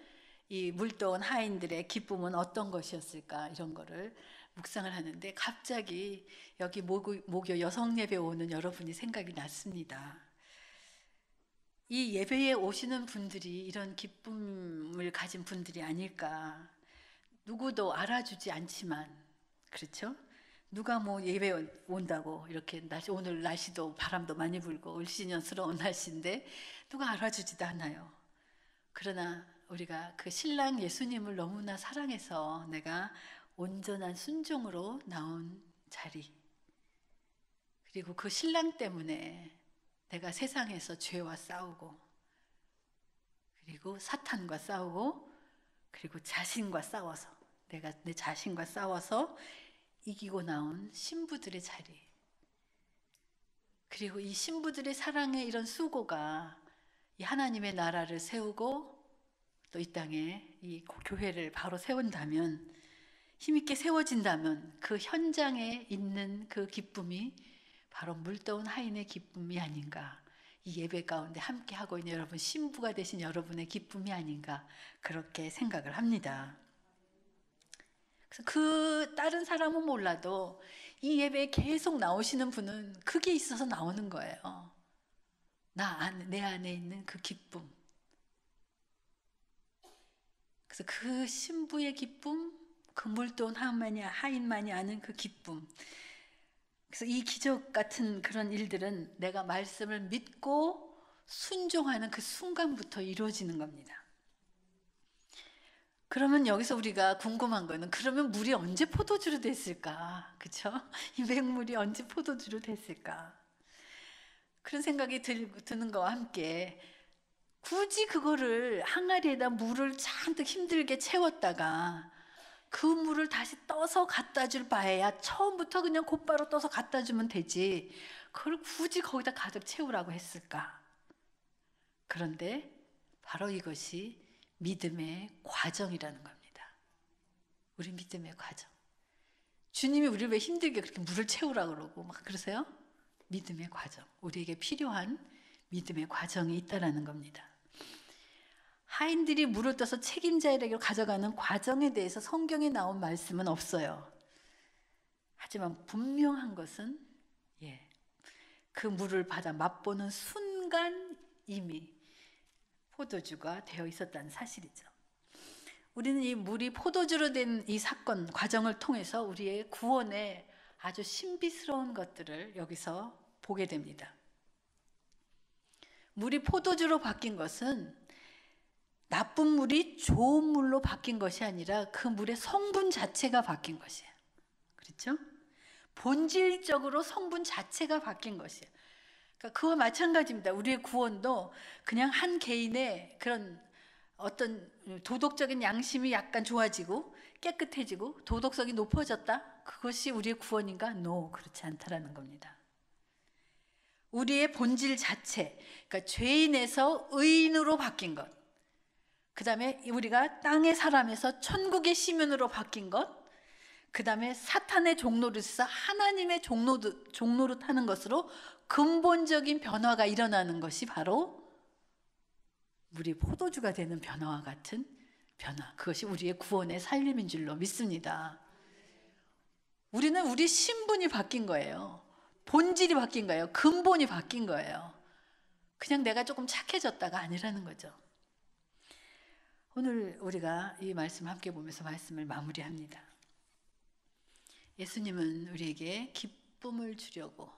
이 물떠온 하인들의 기쁨은 어떤 것이었을까, 이런 거를 묵상을 하는데 갑자기 여기 목요 여성 예배 오는 여러분이 생각이 났습니다. 이 예배에 오시는 분들이 이런 기쁨을 가진 분들이 아닐까. 누구도 알아주지 않지만, 그렇죠? 누가 뭐 예배 온다고 이렇게 오늘 날씨도 바람도 많이 불고 을씨년스러운 날씨인데 누가 알아주지도 않아요. 그러나 우리가 그 신랑 예수님을 너무나 사랑해서 내가 온전한 순종으로 나온 자리, 그리고 그 신랑 때문에 내가 세상에서 죄와 싸우고, 그리고 사탄과 싸우고, 그리고 자신과 싸워서, 내가 내 자신과 싸워서 이기고 나온 신부들의 자리, 그리고 이 신부들의 사랑의 이런 수고가 이 하나님의 나라를 세우고 또 이 땅에 이 교회를 바로 세운다면, 힘있게 세워진다면 그 현장에 있는 그 기쁨이 바로 물떠온 하인의 기쁨이 아닌가. 이 예배 가운데 함께 하고 있는 여러분, 신부가 되신 여러분의 기쁨이 아닌가 그렇게 생각을 합니다. 그래서 그 다른 사람은 몰라도 이 예배에 계속 나오시는 분은 그게 있어서 나오는 거예요. 내 안에 있는 그 기쁨. 그래서 그 신부의 기쁨, 그 물돈 하인만이 아는 그 기쁨. 그래서 이 기적 같은 그런 일들은 내가 말씀을 믿고 순종하는 그 순간부터 이루어지는 겁니다. 그러면 여기서 우리가 궁금한 거는, 그러면 물이 언제 포도주로 됐을까? 그렇죠? 이 맹물이 언제 포도주로 됐을까? 그런 생각이 드는 거와 함께, 굳이 그거를 항아리에다 물을 잔뜩 힘들게 채웠다가 그 물을 다시 떠서 갖다 줄 바에야 처음부터 그냥 곧바로 떠서 갖다 주면 되지, 그걸 굳이 거기다 가득 채우라고 했을까? 그런데 바로 이것이 믿음의 과정이라는 겁니다. 우리 믿음의 과정. 주님이 우리를 왜 힘들게 그렇게 물을 채우라고 그러고 막 그러세요? 믿음의 과정. 우리에게 필요한 믿음의 과정이 있다라는 겁니다. 하인들이 물을 떠서 책임자에게 가져가는 과정에 대해서 성경에 나온 말씀은 없어요. 하지만 분명한 것은 그 물을 받아 맛보는 순간 이미 포도주가 되어 있었다는 사실이죠. 우리는 이 물이 포도주로 된 이 사건 과정을 통해서 우리의 구원의 아주 신비스러운 것들을 여기서 보게 됩니다. 물이 포도주로 바뀐 것은 나쁜 물이 좋은 물로 바뀐 것이 아니라 그 물의 성분 자체가 바뀐 것이에요. 그렇죠? 본질적으로 성분 자체가 바뀐 것이에요. 그러니까 그와 마찬가지입니다. 우리의 구원도 그냥 한 개인의 그런 어떤 도덕적인 양심이 약간 좋아지고 깨끗해지고 도덕성이 높아졌다, 그것이 우리의 구원인가? No, 그렇지 않다라는 겁니다. 우리의 본질 자체, 그러니까 죄인에서 의인으로 바뀐 것, 그 다음에 우리가 땅의 사람에서 천국의 시민으로 바뀐 것, 그 다음에 사탄의 종노릇에서 하나님의 종노릇 하는 것으로 근본적인 변화가 일어나는 것이 바로 물이 포도주가 되는 변화와 같은 변화, 그것이 우리의 구원의 살림인 줄로 믿습니다. 우리는 우리 신분이 바뀐 거예요. 본질이 바뀐 거예요. 근본이 바뀐 거예요. 그냥 내가 조금 착해졌다가 아니라는 거죠. 오늘 우리가 이 말씀 함께 보면서 말씀을 마무리합니다. 예수님은 우리에게 기쁨을 주려고,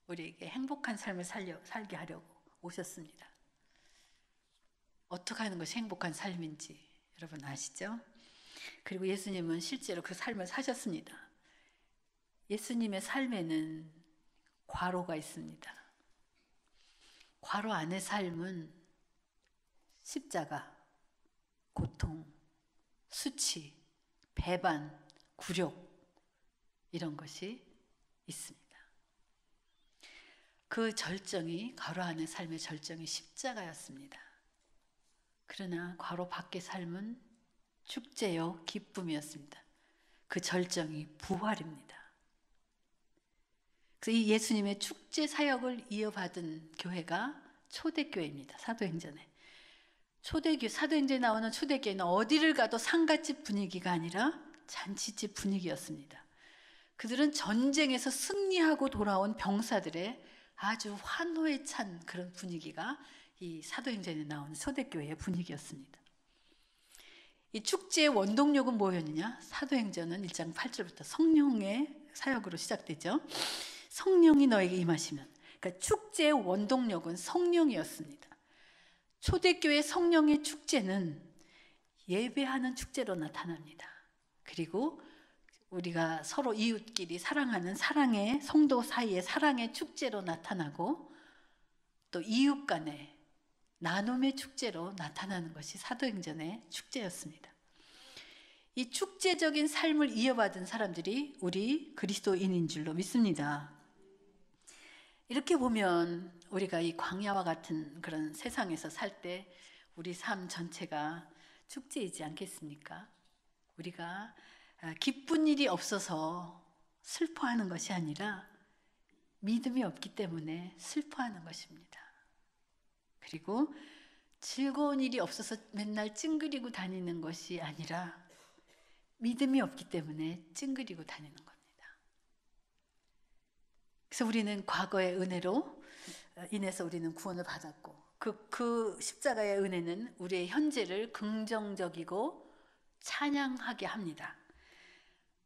우리에게 행복한 삶을 살게 하려고 오셨습니다. 어떻게 하는 것이 행복한 삶인지 여러분 아시죠? 그리고 예수님은 실제로 그 삶을 사셨습니다. 예수님의 삶에는 과로가 있습니다. 과로 안의 삶은 십자가, 고통, 수치, 배반, 굴욕, 이런 것이 있습니다. 그 절정이, 과로 안의 삶의 절정이 십자가였습니다. 그러나 과로 밖의 삶은 축제요 기쁨이었습니다. 그 절정이 부활입니다. 그래서 이 예수님의 축제 사역을 이어받은 교회가 초대교회입니다. 사도행전에. 사도행전에 나오는 초대교회는 어디를 가도 상갓집 분위기가 아니라 잔치집 분위기였습니다. 그들은 전쟁에서 승리하고 돌아온 병사들의 아주 환호에 찬 그런 분위기가 이 사도행전에 나오는 초대교회의 분위기였습니다. 이 축제의 원동력은 뭐였느냐? 사도행전은 1장 8절부터 성령의 사역으로 시작되죠. 성령이 너에게 임하시면, 그러니까 축제의 원동력은 성령이었습니다. 초대교회 성령의 축제는 예배하는 축제로 나타납니다. 그리고 우리가 서로 이웃끼리 사랑하는 사랑의 성도 사이의 사랑의 축제로 나타나고, 또 이웃 간의 나눔의 축제로 나타나는 것이 사도행전의 축제였습니다. 이 축제적인 삶을 이어받은 사람들이 우리 그리스도인인 줄로 믿습니다. 이렇게 보면 우리가 이 광야와 같은 그런 세상에서 살 때 우리 삶 전체가 축제이지 않겠습니까? 우리가 기쁜 일이 없어서 슬퍼하는 것이 아니라 믿음이 없기 때문에 슬퍼하는 것입니다. 그리고 즐거운 일이 없어서 맨날 찡그리고 다니는 것이 아니라 믿음이 없기 때문에 찡그리고 다니는 겁니다. 그래서 우리는 과거의 은혜로 인해서 우리는 구원을 받았고 그 십자가의 은혜는 우리의 현재를 긍정적이고 찬양하게 합니다.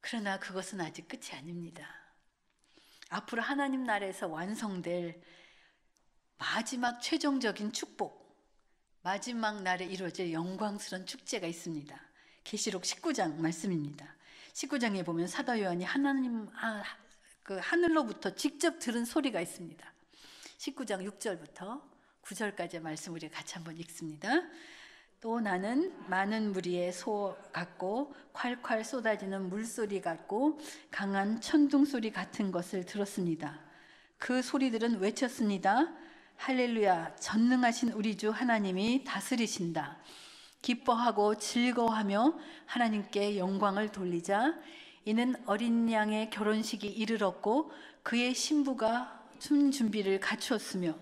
그러나 그것은 아직 끝이 아닙니다. 앞으로 하나님 나라에서 완성될 마지막 최종적인 축복, 마지막 날에 이루어질 영광스러운 축제가 있습니다. 계시록 19장 말씀입니다. 19장에 보면 사도 요한이 그 하늘로부터 직접 들은 소리가 있습니다. 19장 6절부터 9절까지의 말씀 우리 같이 한번 읽습니다. 또 나는 많은 무리의 소 같고 콸콸 쏟아지는 물소리 같고 강한 천둥 소리 같은 것을 들었습니다. 그 소리들은 외쳤습니다. 할렐루야, 전능하신 우리 주 하나님이 다스리신다. 기뻐하고 즐거워하며 하나님께 영광을 돌리자. 이는 어린 양의 결혼식이 이르렀고 그의 신부가 춤 준비를 갖추었으며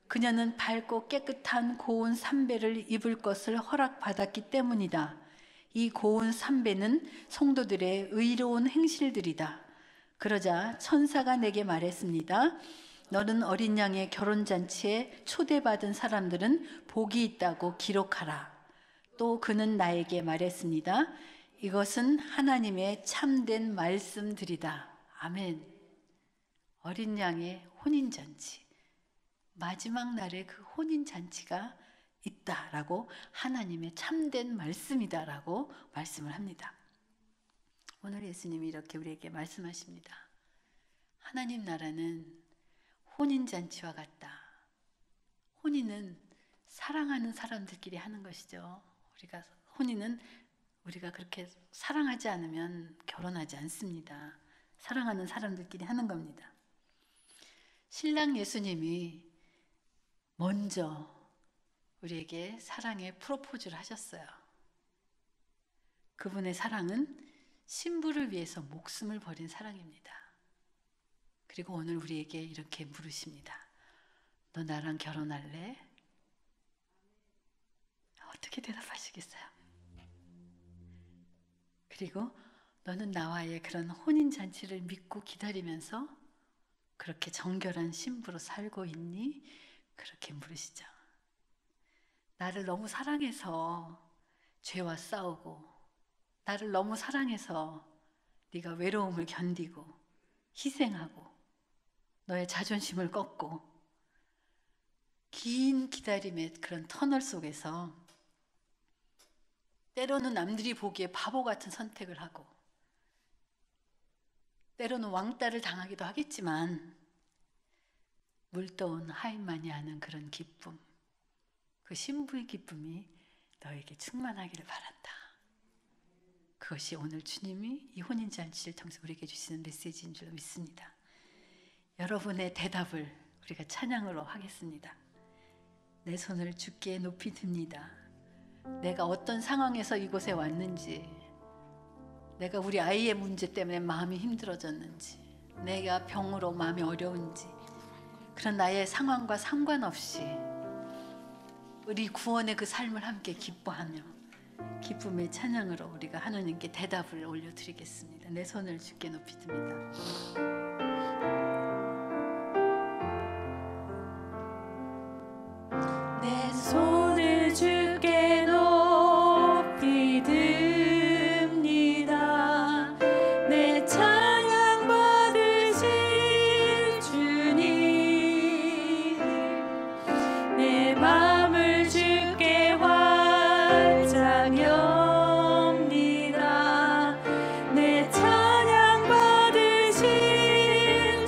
그녀는 밝고 깨끗한 고운 삼배를 입을 것을 허락받았기 때문이다. 이 고운 삼배는 성도들의 의로운 행실들이다. 그러자 천사가 내게 말했습니다. 너는 어린 양의 결혼잔치에 초대받은 사람들은 복이 있다고 기록하라. 또 그는 나에게 말했습니다. 이것은 하나님의 참된 말씀들이다. 아멘. 어린 양의 혼인잔치, 마지막 날에 그 혼인잔치가 있다라고 하나님의 참된 말씀이다라고 말씀을 합니다. 오늘 예수님이 이렇게 우리에게 말씀하십니다. 하나님 나라는 혼인잔치와 같다. 혼인은 사랑하는 사람들끼리 하는 것이죠. 혼인은 우리가 그렇게 사랑하지 않으면 결혼하지 않습니다. 사랑하는 사람들끼리 하는 겁니다. 신랑 예수님이 먼저 우리에게 사랑의 프로포즈를 하셨어요. 그분의 사랑은 신부를 위해서 목숨을 버린 사랑입니다. 그리고 오늘 우리에게 이렇게 물으십니다. 너 나랑 결혼할래? 어떻게 대답하시겠어요? 그리고 너는 나와의 그런 혼인잔치를 믿고 기다리면서 그렇게 정결한 신부로 살고 있니? 그렇게 물으시죠. 나를 너무 사랑해서 죄와 싸우고, 나를 너무 사랑해서 네가 외로움을 견디고 희생하고 너의 자존심을 꺾고 긴 기다림의 그런 터널 속에서 때로는 남들이 보기에 바보 같은 선택을 하고 때로는 왕따를 당하기도 하겠지만 물떠온 하인만이 아는 그런 기쁨, 그 신부의 기쁨이 너에게 충만하기를 바란다. 그것이 오늘 주님이 이 혼인잔치를 통해서 우리에게 주시는 메시지인 줄 믿습니다. 여러분의 대답을 우리가 찬양으로 하겠습니다. 내 손을 주께 높이 듭니다. 내가 어떤 상황에서 이곳에 왔는지, 내가 우리 아이의 문제 때문에 마음이 힘들어졌는지, 내가 병으로 마음이 어려운지, 그런 나의 상황과 상관없이 우리 구원의 그 삶을 함께 기뻐하며 기쁨의 찬양으로 우리가 하나님께 대답을 올려드리겠습니다. 내 손을 주께 높이 듭니다. 내 손을 주께 높이 듭니다. 내 찬양 받으실 주님, 내 마음을 주께 활짝 엽니다. 내 찬양 받으실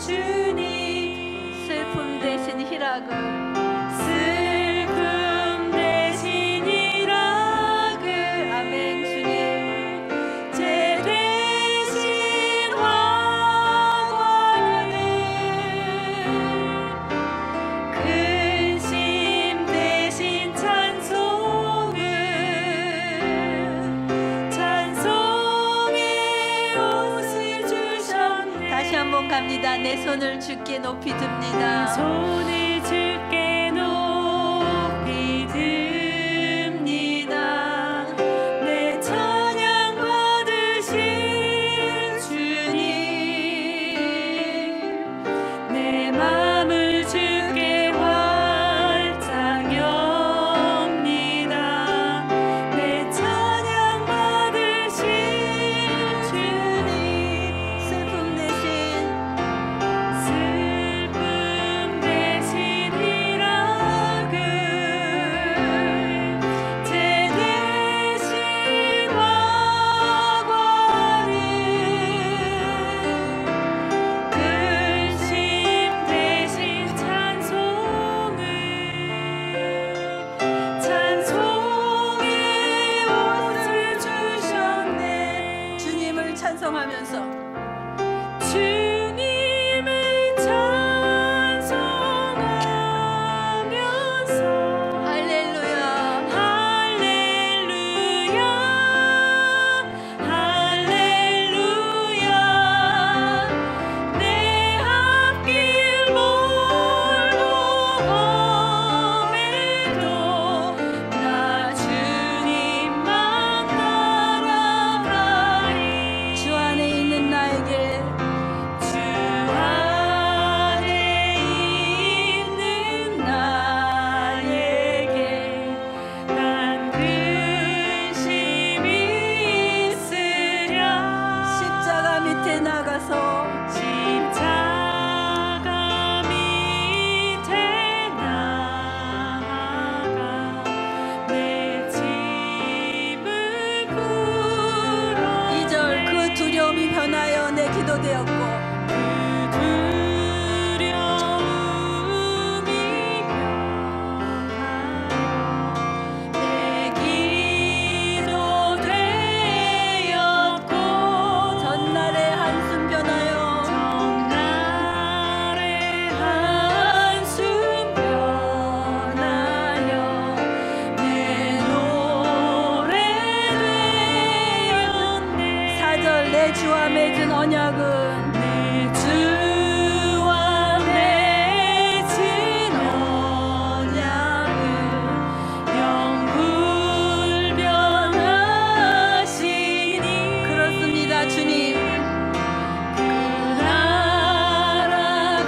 주님, 슬픔 대신 희락을 갑니다. 내 손을 주께 높이 듭니다. 손을 주께 높이 주와 맺은 언약은 내 주와 맺은 언약은 영불변하시니. 그렇습니다, 주님. 그 나라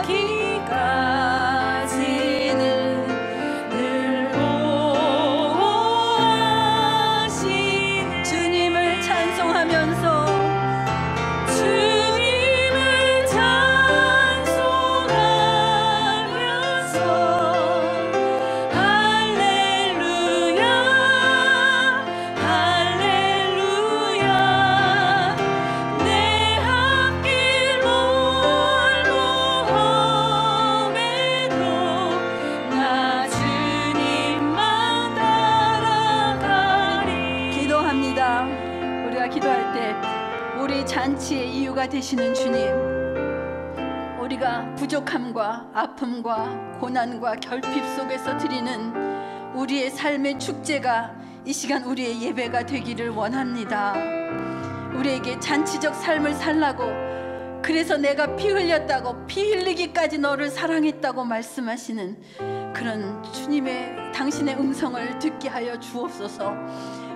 가기까지는 늘 보호하시는 주님을 찬송하면서 주님을 찬송하면서 할렐루야 할렐루야 내 앞길 홀로 험해도 나 주님만 따라가리. 기도합니다. 우리가 기도할 때 우리 잔치의 이유가 되시는 주님, 우리가 부족함과 아픔과 고난과 결핍 속에서 드리는 우리의 삶의 축제가 이 시간 우리의 예배가 되기를 원합니다. 우리에게 잔치적 삶을 살라고, 그래서 내가 피 흘렸다고, 피 흘리기까지 너를 사랑했다고 말씀하시는 그런 주님의 당신의 음성을 듣게 하여 주옵소서.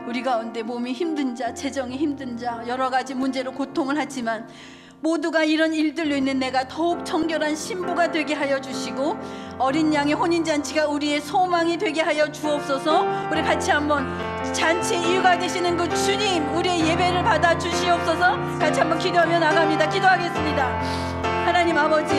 우리 가운데 몸이 힘든 자, 재정이 힘든 자, 여러 가지 문제로 고통을 하지만 모두가 이런 일들로 인해 내가 더욱 정결한 신부가 되게 하여 주시고 어린 양의 혼인잔치가 우리의 소망이 되게 하여 주옵소서. 우리 같이 한번 잔치의 이유가 되시는 그 주님, 우리의 예배를 받아 주시옵소서. 같이 한번 기도하며 나갑니다. 기도하겠습니다. 하나님 아버지,